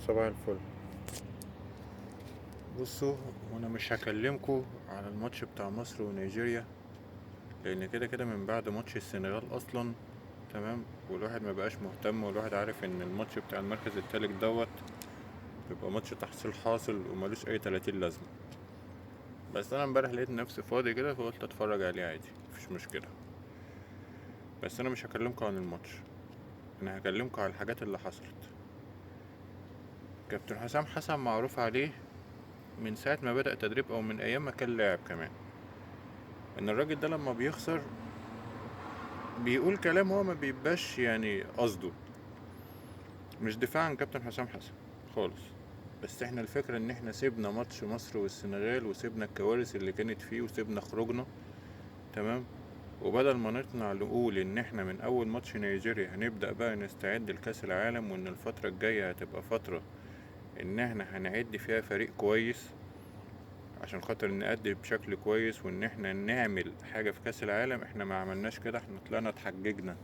صباح الفل. بصوا، وانا مش هكلمكوا على الماتش بتاع مصر ونيجيريا، لان كده كده من بعد ماتش السنغال اصلا. تمام. والواحد ما بقاش مهتم، والواحد عارف ان الماتش بتاع المركز التالت دوت بيبقى ماتش تحصيل حاصل وملوش اي 30 لازمه. بس انا امبارح لقيت نفسي فاضي كده فقلت اتفرج عليه عادي، مفيش مشكله. بس انا مش هكلمكوا عن الماتش، انا هكلمكوا على الحاجات اللي حصلت. كابتن حسام حسن معروف عليه من ساعه ما بدأ تدريب او من ايام ما كان لاعب كمان، ان الراجل ده لما بيخسر بيقول كلام هو ما بيبقاش يعني قصده. مش دفاع عن كابتن حسام حسن خالص، بس احنا الفكرة ان احنا سيبنا ماتش مصر والسنغال وسيبنا الكوارث اللي كانت فيه وسيبنا خروجنا. تمام. وبدل ما نطلع نقول ان احنا من اول ماتش نيجيريا هنبدأ بقى نستعد لكأس العالم، وان الفترة الجاية هتبقى فترة ان احنا هنعد فيها فريق كويس عشان خاطر نأدي بشكل كويس وان احنا نعمل حاجة في كأس العالم، احنا ما عملناش كده. احنا طلعنا اتحججنا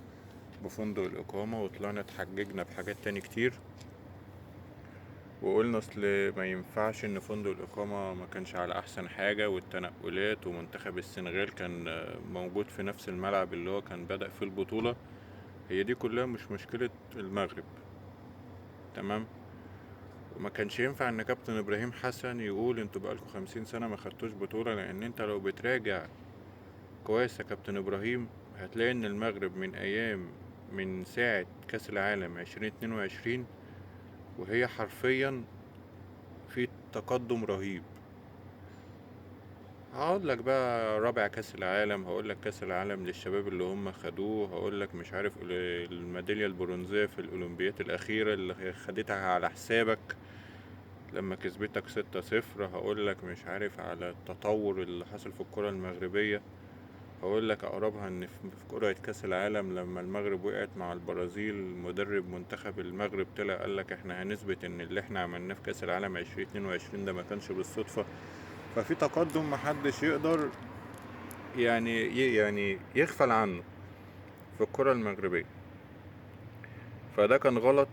بفندق الإقامة وطلعنا اتحججنا بحاجات تاني كتير، وقلنا اصل ما ينفعش ان فندق الإقامة ما كانش على أحسن حاجة، والتنقلات ومنتخب السنغال كان موجود في نفس الملعب اللي هو كان بدأ في البطولة. هي دي كلها مش مشكلة المغرب. تمام. وما كانش ينفع ان كابتن إبراهيم حسن يقول انتوا بقالكوا 50 سنة ما خدتوش بطولة، لأن انت لو بتراجع كويس يا كابتن إبراهيم هتلاقي ان المغرب من ساعة كأس العالم 2022 وهي حرفيا في تقدم رهيب. هقول لك بقى رابع كاس العالم، هقول لك كاس العالم للشباب اللي هم خدوه، هقول لك مش عارف الميداليه البرونزيه في الاولمبيات الاخيره اللي خدتها على حسابك لما كسبتك 6-0، هقول لك مش عارف على التطور اللي حصل في الكره المغربيه، هقول لك اقربها ان في قرعه كاس العالم لما المغرب وقعت مع البرازيل، مدرب منتخب المغرب طلع قال لك احنا هنثبت ان اللي احنا عملناه في كاس العالم 2022 ده ما كانش بالصدفه. ففي تقدم محدش يقدر يعني يغفل عنه في الكرة المغربية. فده كان غلط.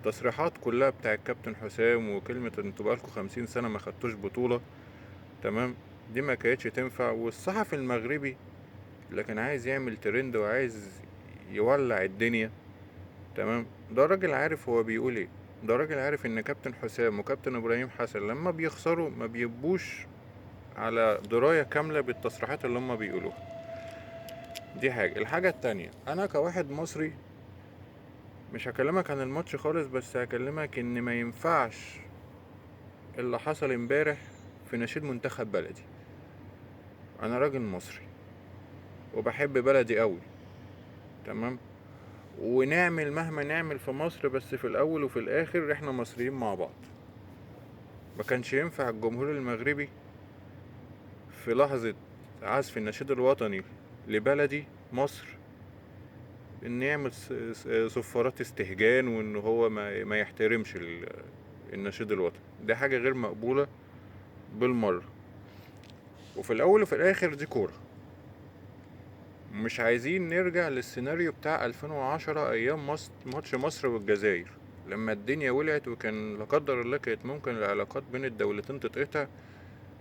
تصريحات كلها بتاع الكابتن حسام وكلمة انتوا بقالكوا 50 سنة ما خدتوش بطولة، تمام، دي ما كانتش تنفع. والصحفي المغربي اللي كان عايز يعمل ترند وعايز يولع الدنيا، تمام، ده راجل عارف هو بيقول ايه. ده راجل عارف ان كابتن حسام وكابتن ابراهيم حسن لما بيخسروا ما بيبقوش على دراية كاملة بالتصريحات اللي هم بيقولوها. دي حاجة. الحاجة التانية، انا كواحد مصري مش هكلمك عن الماتش خالص، بس هكلمك ان ما ينفعش اللي حصل امبارح في نشيد منتخب بلدي. انا راجل مصري وبحب بلدي قوي، تمام، ونعمل مهما نعمل في مصر، بس في الاول وفي الاخر احنا مصريين مع بعض. ما كانش ينفع الجمهور المغربي في لحظة عزف النشيد الوطني لبلدي مصر ان يعمل صفارات استهجان، وان هو ما يحترمش النشيد الوطني. دي حاجة غير مقبولة بالمرة. وفي الاول وفي الاخر دي كورة. مش عايزين نرجع للسيناريو بتاع 2010 ايام ماتش مصر والجزائر لما الدنيا ولعت وكان لا قدر الله كانت ممكن العلاقات بين الدولتين تتقطع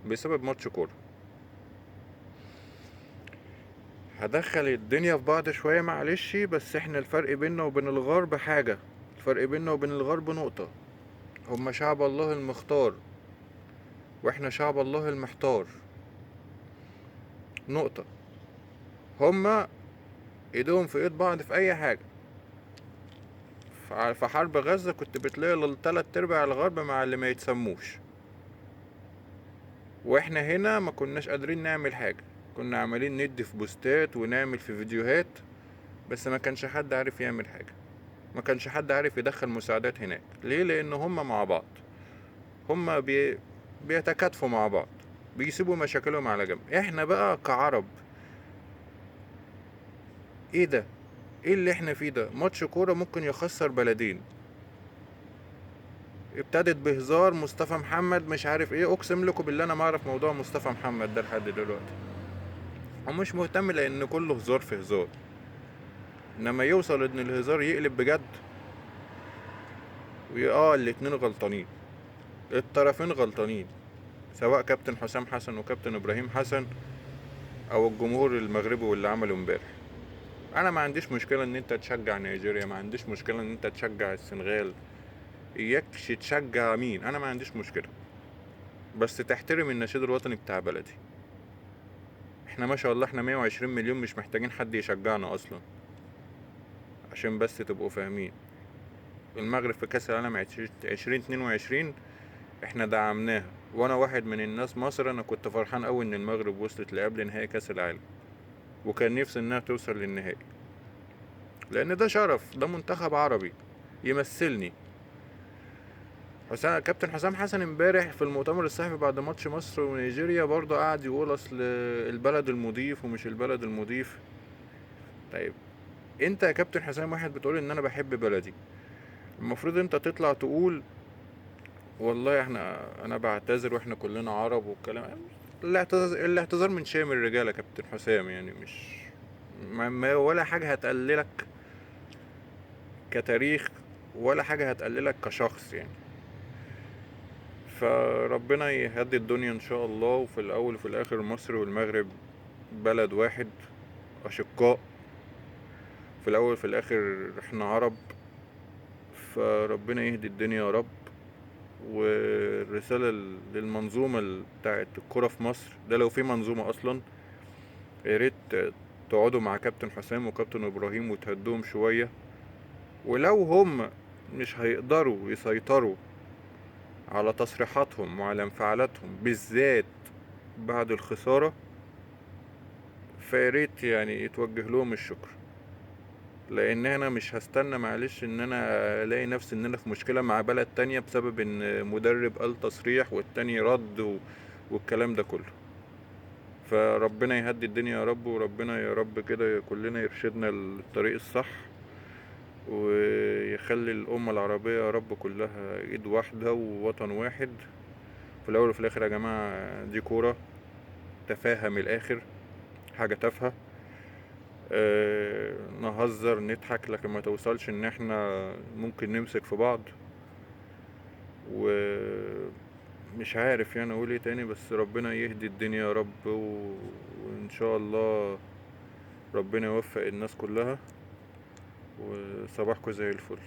بسبب ماتش كورة. هدخل الدنيا في بعض شوية معلش، بس احنا الفرق بيننا وبين الغرب حاجة. الفرق بيننا وبين الغرب نقطة، هما شعب الله المختار واحنا شعب الله المحتار. نقطة. هما ايدهم في ايد بعض في اي حاجة. في حرب غزة كنت بتلاقي التلات ارباع الغرب مع اللي ما يتسموش، واحنا هنا ما كناش قادرين نعمل حاجة. كنا عمالين ندي في بوستات ونعمل في فيديوهات، بس ما كانش حد عارف يعمل حاجة. ما كانش حد عارف يدخل مساعدات هناك. ليه؟ لان هما مع بعض. هما بيتكاتفوا مع بعض، بيسيبوا مشاكلهم على جنب. احنا بقى كعرب ايه ده؟ ايه اللي احنا فيه ده؟ ماتش كورة ممكن يخسر بلدين. ابتدت بهزار مصطفى محمد مش عارف ايه، اقسم لكم بالله انا ما اعرف موضوع مصطفى محمد ده لحد دلوقتي. ومش مهتم لان كله هزار في هزار، انما يوصل ان الهزار يقلب بجد. الاتنين غلطانين، الطرفين غلطانين، سواء كابتن حسام حسن وكابتن ابراهيم حسن او الجمهور المغربي واللي عمله امبارح. انا ما عنديش مشكله ان انت تشجع نيجيريا، ما عنديش مشكله ان انت تشجع السنغال، اياكش تشجع مين، انا ما عنديش مشكله، بس تحترم النشيد الوطني بتاع بلدي. احنا ما شاء الله احنا 120 مليون، مش محتاجين حد يشجعنا اصلا، عشان بس تبقوا فاهمين. المغرب في كاس العالم 2022 احنا دعمناها، وانا واحد من الناس، مصر انا كنت فرحان قوي ان المغرب وصلت لقبل نهائي كاس العالم، وكان نفسي انها توصل للنهائي، لان ده شرف، ده منتخب عربي يمثلني. كابتن حسام حسن امبارح في المؤتمر الصحفي بعد ماتش مصر ونيجيريا برضه قعد يقول اصل البلد المضيف ومش البلد المضيف. طيب انت يا كابتن حسام واحد بتقول ان انا بحب بلدي، المفروض انت تطلع تقول والله انا بعتذر واحنا كلنا عرب والكلام. الاعتذار من شيم الرجاله يا كابتن حسام، يعني مش ولا حاجه هتقللك كتاريخ، ولا حاجه هتقللك كشخص يعني. فربنا يهدي الدنيا ان شاء الله، وفي الاول وفي الاخر مصر والمغرب بلد واحد، اشقاء، في الاول وفي الاخر احنا عرب. فربنا يهدي الدنيا يا رب. والرسالة للمنظومة بتاعت الكرة في مصر، ده لو في منظومة اصلا، يا ريت تقعدوا مع كابتن حسام وكابتن ابراهيم وتهدوهم شوية، ولو هم مش هيقدروا يسيطروا على تصريحاتهم وعلى انفعالاتهم بالذات بعد الخسارة، فياريت يعني يتوجه لهم الشكر. لان انا مش هستنى معلش ان انا الاقي نفسي ان انا في مشكلة مع بلد تانية بسبب ان مدرب قال تصريح والتاني رد والكلام ده كله. فربنا يهدي الدنيا يا رب، وربنا يا رب كده كلنا يرشدنا للطريق الصح، ويخلي الأمة العربية يا رب كلها ايد واحدة ووطن واحد. في الأول وفي الآخر يا جماعة دي كورة، تفاهة من الآخر، حاجة تافهة. نهزر نضحك، لكن ما توصلش ان احنا ممكن نمسك في بعض. ومش عارف يعني اقول ايه تاني، بس ربنا يهدي الدنيا يا رب وان شاء الله ربنا يوفق الناس كلها، وصباحكم زي الفل.